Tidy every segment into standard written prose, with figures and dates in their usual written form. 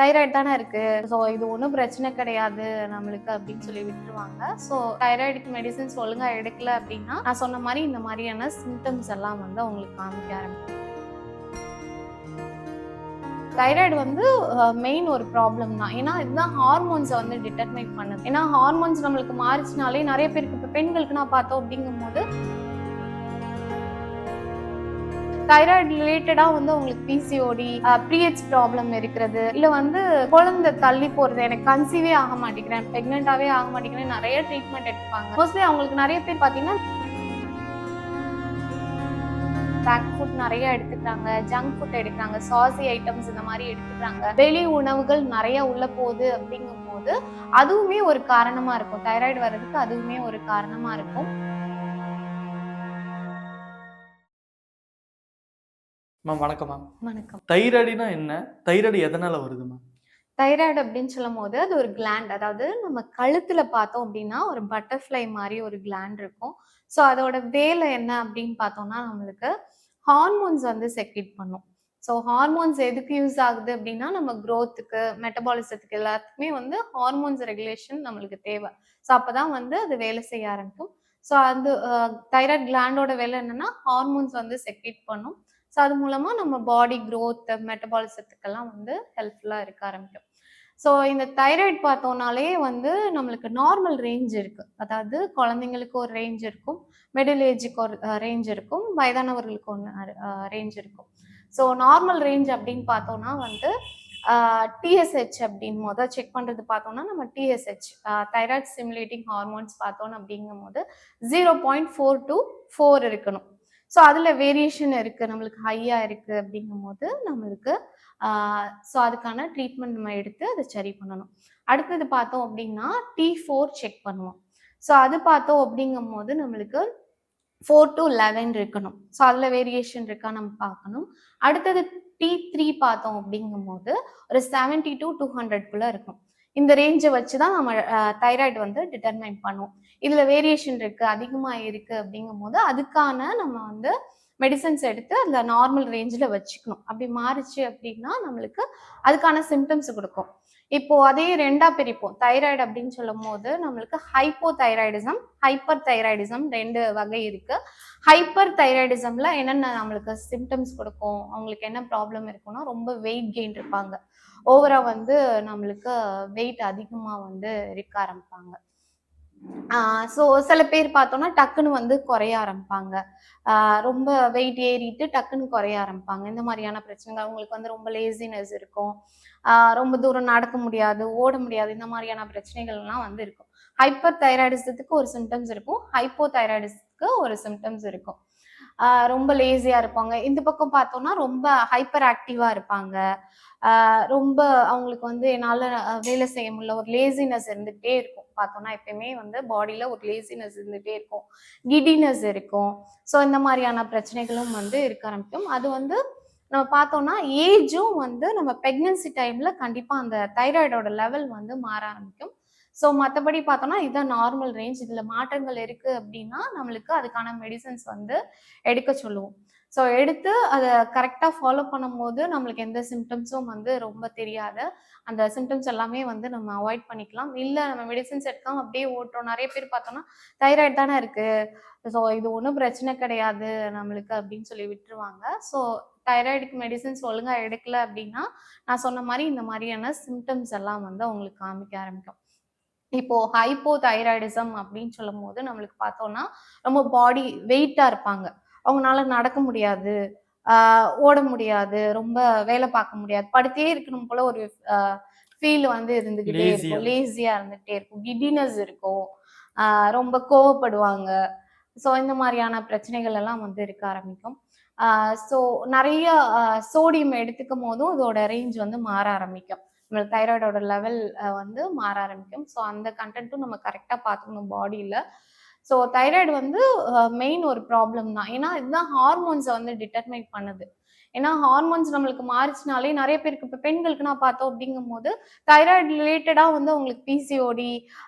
Thyroid தானே இருக்கு, so இது ஒன்றும் பிரச்சனை கிடையாது நம்மளுக்கு அப்படின்னு சொல்லி விட்டுருவாங்க. ஸோ தைராய்டுக்கு மெடிசின்ஸ் ஒழுங்கா எடுக்கல அப்படின்னா நான் சொன்ன மாதிரி இந்த மாதிரியான சிம்டம்ஸ் எல்லாம் வந்து அவங்களுக்கு காமிக்க ஆரம்பிக்கும். தைராய்டு வந்து மெயின் ஒரு ப்ராப்ளம் தான். ஏன்னா இதுதான் ஹார்மோன்ஸை வந்து டிட்டர்மைன் பண்ணுது. ஏன்னா ஹார்மோன்ஸ் நம்மளுக்கு மாறிச்சுனாலே நிறைய பேருக்கு இப்போ பெண்களுக்கு நான் பார்த்தோம் அப்படிங்கும் போது தைராய்டு ரிலேட்டடா வந்து உங்களுக்கு பிசிஓடி, பீரியட்ஸ் ப்ராப்ளம் இருக்கிறது, இல்ல வந்து குழந்தை தள்ளி போறது, எனக்கு கன்சீவே ஆக மாட்டேங்கிறேன், பிரெக்னென்ட்டாவே ஆக மாட்டேங்கிறேன், நிறைய ட்ரீட்மெண்ட் எடுப்பாங்க. மோஸ்ட்லி அவங்களுக்கு நிறைய பேர் பாத்தீங்கன்னா பேக் ஃபுட் நிறைய எடுத்துக்கிறாங்க, ஜங்க் ஃபுட் எடுக்கிறாங்க, சாசி ஐட்டம்ஸ் இந்த மாதிரி எடுத்துக்கிறாங்க, வெளி உணவுகள் நிறைய உள்ள போகுது அப்படிங்கும் போது அதுவுமே ஒரு காரணமா இருக்கும். தைராய்டு வர்றதுக்கு அதுவுமே ஒரு காரணமா இருக்கும். மேம் வணக்கம் மேம். வணக்கம். தைராய்டுனா என்ன? தைராய்டு எதனால வருது மேம்? தைராய்டு அப்படின்னு சொல்லும் போது அது ஒரு கிளாண்ட். அதாவது நம்ம கழுத்துல பார்த்தோம் அப்படின்னா ஒரு பட்டர்ஃப்ளை மாதிரி ஒரு கிளாண்ட் இருக்கும். ஸோ அதோட வேலை என்ன அப்படின்னு பார்த்தோம்னா நம்மளுக்கு ஹார்மோன்ஸ் வந்து செக்ரீட் பண்ணும். ஸோ ஹார்மோன்ஸ் எதுக்கு யூஸ் ஆகுது அப்படின்னா நம்ம க்ரோத்துக்கு, மெட்டபாலிசத்துக்கு எல்லாத்துக்குமே வந்து ஹார்மோன்ஸ் ரெகுலேஷன் நம்மளுக்கு தேவை. ஸோ அப்பதான் வந்து அது வேலை செய்ய ஆரம்பிக்கும். ஸோ அந்த தைராய்டு கிளாண்டோட வேலை என்னன்னா ஹார்மோன்ஸ் வந்து செக்ரீட் பண்ணும். ஸோ அது மூலமா நம்ம பாடி க்ரோத், மெட்டபாலிசத்துக்கெல்லாம் வந்து ஹெல்ப்ஃபுல்லா இருக்க ஆரம்பிக்கும். ஸோ இந்த தைராய்டு பார்த்தோம்னாலே வந்து நம்மளுக்கு நார்மல் ரேஞ்ச் இருக்கு. அதாவது குழந்தைங்களுக்கு ஒரு ரேஞ்ச் இருக்கும், மிடில் ஏஜுக்கு ஒரு ரேஞ்ச் இருக்கும், வயதானவர்களுக்கு ஒன்று ரேஞ்ச் இருக்கும். ஸோ நார்மல் ரேஞ்ச் அப்படின்னு பார்த்தோம்னா வந்து டிஎஸ்ஹெச் அப்படின்னு செக் பண்ணுறது பார்த்தோம்னா நம்ம டிஎஸ்ஹெச் தைராய்டு ஸ்டிமுலேட்டிங் ஹார்மோன்ஸ் பார்த்தோம் அப்படிங்கும் போது 0.4 to 4 இருக்கணும். ஸோ அதில் வேரியேஷன் இருக்குது, நம்மளுக்கு ஹையாக இருக்குது அப்படிங்கும் போது நம்மளுக்கு ஸோ அதுக்கான ட்ரீட்மெண்ட் நம்ம எடுத்து அதை சரி பண்ணணும். அடுத்தது பார்த்தோம் அப்படின்னா T4 செக் பண்ணுவோம். ஸோ அது பார்த்தோம் அப்படிங்கும் போது நம்மளுக்கு 4 to 11 இருக்கணும். ஸோ அதில் வேரியேஷன் இருக்கா நம்ம பார்க்கணும். அடுத்தது T3 பார்த்தோம் அப்படிங்கும் போது ஒரு 70 to 200 இருக்கும். இந்த ரேஞ்சை வச்சு தான் நம்ம தைராய்டு வந்து டிட்டர்மைன் பண்ணுவோம். இதில் வேரியேஷன் இருக்கு, அதிகமாக இருக்கு அப்படிங்கும் போது அதுக்கான நம்ம வந்து மெடிசன்ஸ் எடுத்து அதில் நார்மல் ரேஞ்சில் வச்சுக்கணும். அப்படி மாறிச்சு அப்படின்னா நம்மளுக்கு அதுக்கான சிம்டம்ஸ் கொடுக்கும். இப்போ அதே ரெண்டா பிரிப்போம். தைராய்டு அப்படின்னு சொல்லும் போது நம்மளுக்கு ஹைப்போ தைராய்டிசம், ஹைப்பர் தைராய்டிசம் 2 வகை இருக்கு. ஹைப்பர் தைராய்டிசம்ல என்னென்ன நம்மளுக்கு சிம்டம்ஸ் கொடுக்கும், அவங்களுக்கு என்ன ப்ராப்ளம் இருக்குன்னா ரொம்ப வெயிட் கெயின் இருப்பாங்க, ஓவரா வந்து நம்மளுக்கு வெயிட் அதிகமா வந்து இருக்க ஆரம்பிப்பாங்க. ஸோ சில பேர் பார்த்தோம்னா டக்குன்னு வந்து குறைய ஆரம்பிப்பாங்க, ரொம்ப வெயிட் ஏறிட்டு டக்குன்னு குறைய ஆரம்பிப்பாங்க. இந்த மாதிரியான பிரச்சனைகள் அவங்களுக்கு வந்து ரொம்ப லேசினஸ் இருக்கும், ரொம்ப தூரம் நடக்க முடியாது, ஓட முடியாது, இந்த மாதிரியான பிரச்சனைகள்லாம் வந்து இருக்கும். ஹைப்பர் தைராய்டிசத்துக்கு ஒரு சிம்டம்ஸ் இருக்கும், ஹைப்போ தைராய்டிசத்துக்கு ஒரு சிம்டம்ஸ் இருக்கும். ரொம்ப லேசியா இருப்பாங்க. இந்த பக்கம் பார்த்தோம்னா ரொம்ப ஹைப்பர் ஆக்டிவா இருப்பாங்க, ரொம்ப அவங்களுக்கு வந்து என்னால் வேலை செய்ய முடியல, ஒரு லேசினஸ் இருந்துகிட்டே இருக்கும். பார்த்தோம்னா எப்பயுமே வந்து பாடியில் ஒரு லேசினஸ் இருந்துகிட்டே இருக்கும், கிடினஸ் இருக்கும். ஸோ இந்த மாதிரியான பிரச்சனைகளும் வந்து இருக்க ஆரம்பிக்கும். அது வந்து நம்ம பார்த்தோம்னா ஏஜும் வந்து நம்ம ப்ரெக்னன்சி டைமில் கண்டிப்பாக அந்த தைராய்டோட லெவல் வந்து மாற ஆரம்பிக்கும். ஸோ மற்றபடி பார்த்தோம்னா இதுதான் நார்மல் ரேஞ்ச். இதில் மாற்றங்கள் இருக்குது அப்படின்னா நம்மளுக்கு அதுக்கான மெடிசன்ஸ் வந்து எடுக்க சொல்லுவோம். ஸோ எடுத்து அதை கரெக்டாக ஃபாலோ பண்ணும்போது நம்மளுக்கு எந்த சிம்டம்ஸும் வந்து ரொம்ப தெரியாது. அந்த சிம்டம்ஸ் எல்லாமே வந்து நம்ம அவாய்ட் பண்ணிக்கலாம். இல்லை நம்ம மெடிசன்ஸ் எடுக்காமல் அப்படியே ஓட்டுறோம். நிறைய பேர் பார்த்தோம்னா தைராய்டு தானே இருக்குது, ஸோ இது ஒன்றும் பிரச்சனை கிடையாது நம்மளுக்கு அப்படின்னு சொல்லி விட்டுருவாங்க. ஸோ தைராய்டுக்கு மெடிசன்ஸ் ஒழுங்காக எடுக்கல அப்படின்னா நான் சொன்ன மாதிரி இந்த மாதிரியான சிம்டம்ஸ் எல்லாம் வந்து அவங்களுக்கு காமிக்க ஆரம்பிக்கும். இப்போ ஹைப்போ தைராய்டிசம் அப்படின்னு சொல்லும் போது நம்மளுக்கு பார்த்தோம்னா ரொம்ப பாடி வெயிட்டா இருப்பாங்க, அவங்களால நடக்க முடியாது, ஓட முடியாது, ரொம்ப வேலை பார்க்க முடியாது, படுத்தே இருக்கணும் போல ஒரு ஃபீல் வந்து இருந்துகிட்டே இருக்கும், லேசியா இருந்துகிட்டே இருக்கும், கிடினஸ் இருக்கும், ரொம்ப கோவப்படுவாங்க. ஸோ இந்த மாதிரியான பிரச்சனைகள் எல்லாம் வந்து இருக்க ஆரம்பிக்கும். ஸோ நிறைய சோடியம் எடுத்துக்கும் போதும் இதோட ரேஞ்ச் வந்து மாற ஆரம்பிக்கும், நம்மளுக்கு தைராய்டோட லெவல் வந்து மாற ஆரம்பிக்கும். ஸோ அந்த கண்டென்ட்டும் நம்ம கரெக்டாக பார்த்துக்கணும் பாடியில். ஸோ தைராய்டு வந்து மெயின் ஒரு ப்ராப்ளம் தான். ஏன்னா இதுதான் ஹார்மோன்ஸை வந்து டிட்டர்மைன் பண்ணுது. ஏன்னா ஹார்மோன்ஸ் நம்மளுக்கு மாறிச்சுனாலே நிறைய பேருக்கு இப்போ பெண்களுக்கு நான் பார்த்தோம் அப்படிங்கும்போது தைராய்டு ரிலேட்டடா வந்து உங்களுக்கு பிசிஓடி,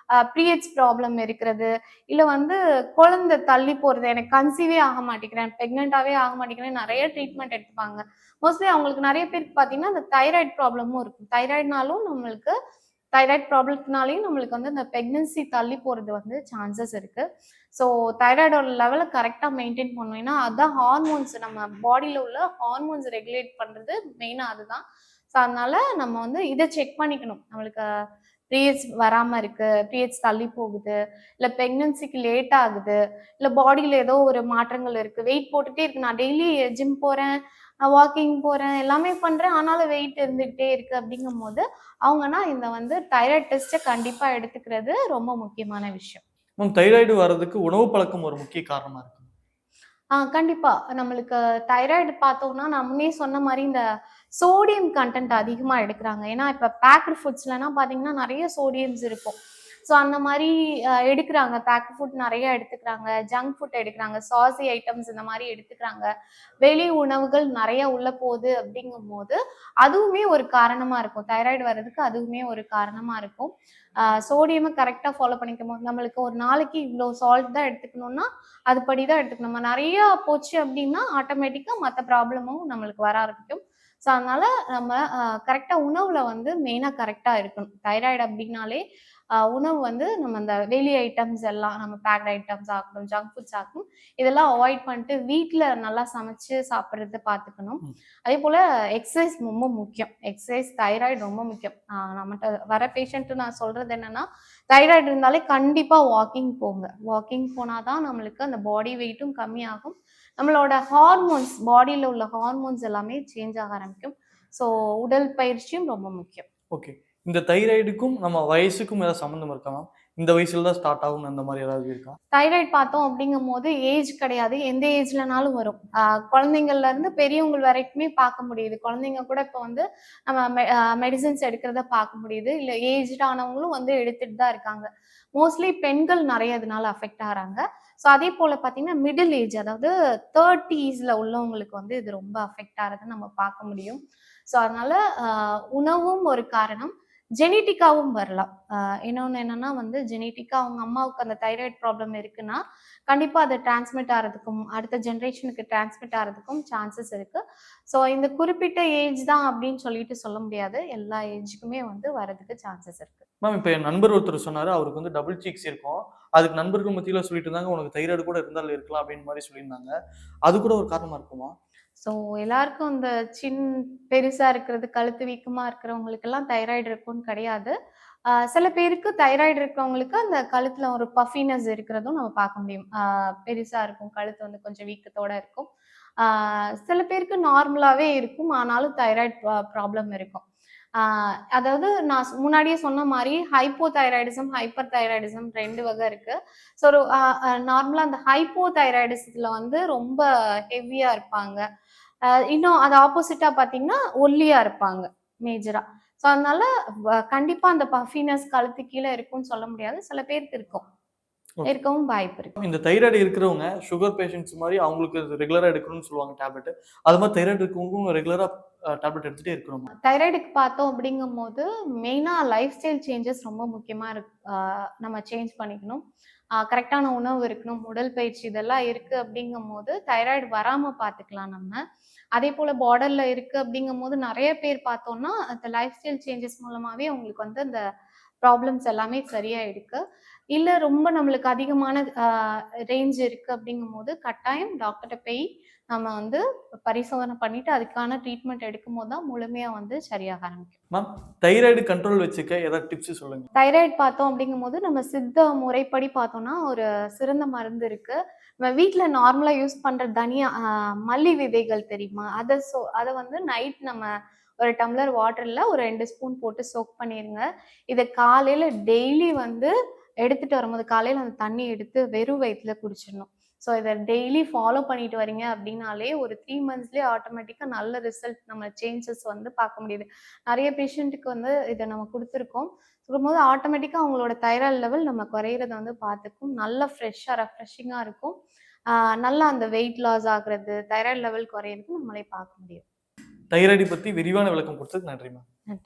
பீரியட்ஸ் ப்ராப்ளம் இருக்கிறது, இல்ல வந்து குழந்தை தள்ளி போறது, எனக்கு கன்சீவே ஆக மாட்டேங்கிறேன், பிரெக்னென்ட்டாவே ஆக மாட்டேங்கிறேன், நிறைய ட்ரீட்மெண்ட் எடுத்துப்பாங்க. மோஸ்ட்லி அவங்களுக்கு நிறைய பேருக்கு பார்த்தீங்கன்னா அந்த தைராய்டு ப்ராப்ளமும் இருக்கும். தைராய்டுனாலும் நம்மளுக்கு தைராய்டு ப்ராப்ளத்தினாலேயும் நம்மளுக்கு வந்து இந்த பிரெக்னன்சி தள்ளி போறது வந்து சான்சஸ் இருக்கு. ஸோ தைராய்டோட லெவலை கரெக்டாக மெயின்டைன் பண்ணணும். ஏன்னா அதான் ஹார்மோன்ஸ், நம்ம பாடியில் உள்ள ஹார்மோன்ஸ் ரெகுலேட் பண்ணுறது மெயினாக அதுதான். ஸோ அதனால நம்ம வந்து இதை செக் பண்ணிக்கணும். நம்மளுக்கு பீரியட்ஸ் வராமல் இருக்கு, பீரியட்ஸ் தள்ளி போகுது, இல்லை பிரெக்னன்சிக்கு லேட் ஆகுது, இல்லை பாடியில் ஏதோ ஒரு மாற்றங்கள் இருக்கு, வெயிட் போட்டுட்டே இருக்கு, நான் டெய்லி ஜிம் போறேன், வாக்கிங் போறேன், எல்லாமே பண்றேன், ஆனாலும் வெயிட் இருந்துகிட்டே இருக்கு அப்படிங்கும்போது அவங்கன்னா இந்த வந்து தைராய்டு டெஸ்ட்டை கண்டிப்பா எடுத்துக்கிறது ரொம்ப முக்கியமான விஷயம். மேம், தைராய்டு வர்றதுக்கு உணவு பழக்கம் ஒரு முக்கிய காரணமா இருக்கு. கண்டிப்பா. நம்மளுக்கு தைராய்டு பார்த்தோம்னா, நான் முன்னயே சொன்ன மாரி இந்த சோடியம் கன்டென்ட் அதிகமா எடுக்குறாங்க. ஏன்னா, இப்ப பேக்டு ஃபுட்ஸ்லலாம் பார்த்தீங்கன்னா, நெறைய சோடியம்ஸ் இருக்கும். ஸோ அந்த மாரி எடுக்குறாங்க. பேக்டு ஃபுட் நெறைய எடுத்துக்கிறாங்க. ஜங்க் ஃபுட் எடுக்குறாங்க. சாஸி ஐட்டம்ஸ் இந்த மாரி எடுத்துக்கிறாங்க. வெளி உணவுகள் நெறைய உள்ள போகுது அப்படிங்கும்போது, அதுவுமே ஒரு காரணமா இருக்கும். தைராய்டு வர்றதுக்கு அதுவுமே ஒரு காரணமா இருக்கும். சோடியம கரெக்ட்டா ஃபாலோ பண்ணிக்கும்போது, நம்மளுக்கு ஒரு நாளைக்கு இவ்ளோ சால்ட் தான் எடுத்துக்கணும்னா, அதுபடி தான் எடுத்துக்கணும். நம்ம நெறையா போச்சு அப்டின்னா, ஆட்டோமேட்டிக்கா மத்த ப்ராப்ளமும் நம்மளுக்கு வர ஆரம்பிக்கும். ஸோ, அதனால நம்ம கரெக்ட்டா உணவுல வந்து மெயினா கரெக்ட்டா இருக்கணும். தைராய்டு அப்டின்னாலே, உணவு வந்து நம்ம அந்த வெளி ஐட்டம்ஸ் எல்லாம், நம்ம பேக்டு ஐட்டம்ஸ் ஆகட்டும், ஜங்க் ஃபுட்ஸ் ஆகட்டும், இதெல்லாம் அவாய்ட் பண்ணிட்டு வீட்ல நல்லா சமைச்சு சாப்பிடுறத பார்த்துக்கணும். ம். அதேபோல எக்சர்சைஸ் ரொம்ப முக்கியம். எக்சர்சைஸ் தைராய்டு ரொம்ப முக்கியம். நம்மட்ட வர பேஷண்ட்டு நான் சொல்றது என்னன்னா, தைராய்டு இருந்தாலே கண்டிப்பா வாக்கிங் போங்க. வாக்கிங் போனா தான் நம்மளுக்கு அந்த பாடி வெயிட்டும் கம்மியாகும். நம்மளோட ஹார்மோன்ஸ், பாடியில உள்ள ஹார்மோன்ஸ் எல்லாமே சேஞ்ச் ஆக ஆரம்பிக்கும். ஸோ உடல் பயிற்சியும் ரொம்ப முக்கியம். ஓகே. இந்த தைராய்டுக்கும் நம்ம வயசுக்கும் ஏதாவது சம்மந்தம் இருக்கா மேம்? இந்த வயசுல தான் ஸ்டார்ட் ஆகும்னு அந்த மாரி ஏதாவது இருக்கா? தைராய்டு பார்த்தோம் அப்படிங்கும்போது ஏஜ் கிடையாது. எந்த ஏஜ்லனாலும் வரும். குழந்தைங்கள்ல இருந்து பெரியவங்க வரைக்குமே பார்க்க முடியுது. குழந்தைங்க கூட இப்ப வந்து நம்ம மெடிசின்ஸ் எடுக்கிறத பார்க்க முடியுது. இல்ல ஏஜ்டு ஆனவங்களும் வந்து எடுத்துட்டு தான் இருக்காங்க. மோஸ்ட்லி பெண்கள் நெறைய இதனால அஃபெக்ட் ஆகுறாங்க. ஸோ அதே போல பார்த்தீங்கன்னா, மிடில் ஏஜ் அதாவது 30ஸ்ல உள்ளவங்களுக்கு வந்து இது ரொம்ப அஃபெக்ட் ஆறத நம்ம பார்க்க முடியும். ஸோ அதனால அ உணவும் ஒரு காரணம். ஜெனடிக்காவும் வரலாம். இன்னொன்னு என்னன்னா வந்து ஜெனடிக்கா அவங்க அம்மாவுக்கு அந்த தைராய்டு ப்ராப்ளம் இருக்குன்னா, கண்டிப்பா அது டிரான்ஸ்மிட் ஆறதுக்கும், அடுத்த ஜெனரேஷனுக்கு டிரான்ஸ்மிட் ஆறதுக்கும் சான்சஸ் இருக்கு. ஸோ இந்த குறிப்பிட்ட ஏஜ் தான் அப்படின்னு சொல்லிட்டு சொல்ல முடியாது. எல்லா ஏஜ்க்குமே வந்து வரதுக்கு சான்சஸ் இருக்கு. மேம், இப்ப என் நண்பர் ஒருத்தர் சொன்னாரு, அவருக்கு வந்து டபுள் சீக்ஸ் இருக்கும். அதுக்கு நண்பர்கள் மத்தியில சொல்லிட்டு இருந்தாங்க, "உனக்கு தைராய்டு கூட இருந்தாலும் இருக்கலாம்." அப்படின்னு மாரி சொல்லியிருந்தாங்க. அது கூட ஒரு காரணமா இருக்குமா? ஸோ எல்லாருக்கும் இந்த பெருசா இருக்கிறது, கழுத்து வீக்கமா இருக்கிறவங்களுக்கெல்லாம் தைராய்டு இருக்கும்னு கிடையாது. சில பேருக்கு தைராய்டு இருக்கிறவங்களுக்கு அந்த கழுத்துல ஒரு பஃபினஸ் இருக்கிறதும் நம்ம பார்க்க முடியும். பெருசா இருக்கும். கழுத்து வந்து கொஞ்சம் வீக்கத்தோட இருக்கும். ஆ சில பேருக்கு நார்மலாவே இருக்கும். ஆனாலும் தைராய்டு ப்ராப்ளம் இருக்கும். ஆ அதாவது நான் முன்னாடியே சொன்ன மாரி ஹைப்போதைராய்டிசம், ஹைப்பர் தைராய்டிசம் 2 வகை இருக்கு. ஸோ ஒரு நார்மலா அந்த ஹைப்போதைராய்டிசத்துல வந்து ரொம்ப ஹெவியா இருப்பாங்க. இன்னும் அது ஆப்போசிட்டா பார்த்தீங்கன்னா, ஒல்லியா இருப்பாங்க மேஜரா. ஸோ அதனால கண்டிப்பா அந்த பஃபினஸ் கழுத்து கீழ இருக்கும்னு சொல்ல முடியாது. சில பேருக்கு இருக்கும். ஓகே. இருக்கவும் வாய்ப்பு இருக்கு. இந்த தைராய்டு இருக்கிறவங்க சுகர் பேஷண்ட்ஸ் மாரி அவங்களுக்கு ரெகுலரா எடுக்கணும்னு சொல்லுவாங்க டேப்லெட். அது மாரி தைராய்டு இருக்கவங்களும் ரெகுலரா டேப்லெட் எடுத்துட்டே இருக்கணுமா? தைராய்டுக்கு பார்த்தோம் அப்படிங்கும்போது, மெயினா லைஃப் ஸ்டைல் சேஞ்சஸ் ரொம்ப முக்கியமா நம்ம சேஞ்ச் பண்ணிக்கணும். கரெக்ட்டான உணவு இருக்கணும், உடற்பயிற்சி இதெல்லாம் இருக்கு அப்படிங்கும்போது, தைராய்டு வராம பார்த்துக்கலாம் நம்ம. அதேபோல பார்டர்ல இருக்கு அப்படிங்கும்போது, நெறைய பேர் பார்த்தோம்னா, அந்த லைஃப் ஸ்டைல் சேஞ்சஸ் மூலமாவே அவங்களுக்கு வந்து அந்த ப்ராப்ளம்ஸ் எல்லாமே சரியாயிருக்கு. இல்ல ரொம்ப நம்மளுக்கு அதிகமான ரேஞ்ச் இருக்கு அப்படிங்கும்போது, கட்டாயம் டாக்டர்ட்ட போய் நம்ம வந்து பரிசோதனை பண்ணிட்டு, அதுக்கான ட்ரீட்மெண்ட் எடுக்கும்போது தான் முழுமையா வந்து சரியாக ஆரம்பிக்கும். மேம், தைராய்டு கண்ட்ரோல் வச்சுக்க ஏதாவது டிப்ஸ் சொல்லுங்க. தைராய்டு பார்த்தோம் அப்படிங்கும்போது, நம்ம சித்த முறைப்படி பார்த்தோம்னா, ஒரு சிறந்த மருந்து இருக்கு. நம்ம வீட்ல நார்மலா யூஸ் பண்ற தனியா மல்லி விதைகள் தெரியுமா? அத வந்து நைட் நம்ம ஒரு டம்ளர் வாட்டர்ல ஒரு 2 ஸ்பூன் போட்டு சோக் பண்ணிருங்க. இத காலையில டெய்லி வந்து எடுத்துட்டு வரும்போது, காலையில அந்த தண்ணி எடுத்து வெறும் வயித்துல குடிச்சிடணும். ஸோ இத டெய்லி ஃபாலோ பண்ணிட்டு வரீங்க அப்படின்னாலே, ஒரு 3 மந்த்ஸ்லயே ஆட்டோமேட்டிக்கா நல்ல ரிசல்ட் நம்ம சேஞ்சஸ் வந்து பார்க்க முடியுது. நெறைய பேஷண்ட்டுக்கு வந்து இத நம்ம குடுத்துருக்கோம். சொல்லும்போது ஆட்டோமேட்டிக்கா அவங்களோட தைராய்டு லெவல் நம்ம குறையிறத வந்து பார்த்துக்கும். நல்ல ஃப்ரெஷ்ஷா, ரெஃப்ரெஷிங்கா இருக்கும். நல்லா அந்த வெயிட் லாஸ் ஆகுறது, தைராய்டு லெவல் குறையிறது நம்மளே பார்க்க முடியும். தைராய்டு பத்தி விரிவான விளக்கம் கொடுத்ததுக்கு நன்றி மேம்.